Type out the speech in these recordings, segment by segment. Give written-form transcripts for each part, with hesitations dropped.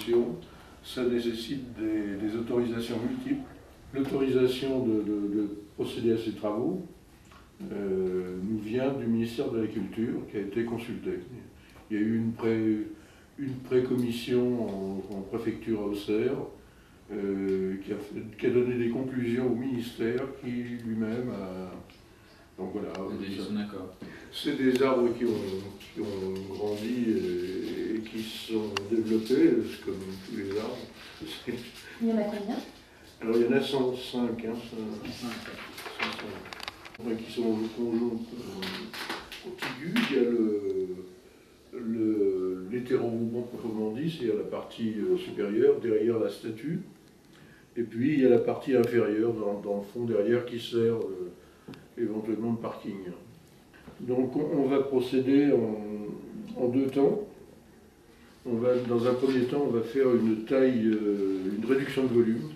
construction, ça nécessite des autorisations multiples. L'autorisation de procéder à ces travaux nous vient du ministère de l'Agriculture qui a été consulté. Il y a eu une pré-commission en préfecture à Auxerre qui a donné des conclusions au ministère qui lui-même a... Donc voilà, c'est des arbres qui ont grandi et qui sont développés, comme tous les arbres. Il y en a combien? Alors il y en a 105, qui sont en conjointe contiguë. Il y a l'hétérogroupement proprement dit, c'est-à-dire la partie supérieure, derrière la statue. Et puis il y a la partie inférieure, dans le fond derrière, qui sert éventuellement de parking. Donc on va procéder en deux temps. Dans un premier temps, on va faire une réduction de volume.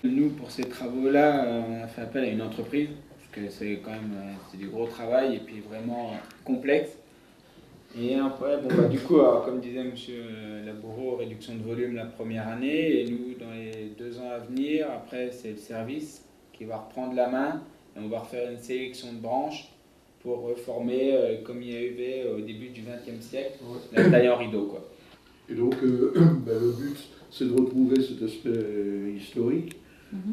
Nous, pour ces travaux-là, on a fait appel à une entreprise, parce que c'est quand même du gros travail et puis vraiment complexe. Et après, du coup, comme disait M. Laboureau, réduction de volume la première année, et nous, dans les 2 ans à venir, après, c'est le service qui va reprendre la main, et on va refaire une sélection de branches pour reformer, comme il y avait au début du XXe siècle, la taille en rideau, quoi. Et donc, le but, c'est de retrouver cet aspect historique,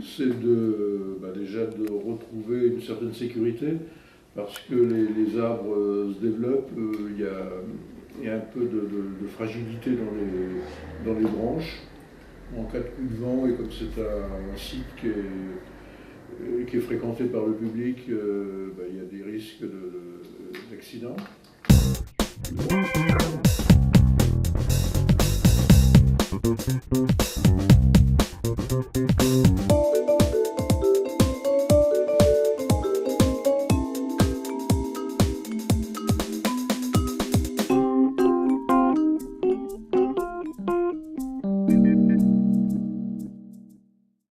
c'est déjà de retrouver une certaine sécurité, parce que les arbres se développent, il y a un peu de fragilité dans les branches. En cas de coup de vent, et comme c'est un site qui est fréquenté par le public, il y a des risques d'accident.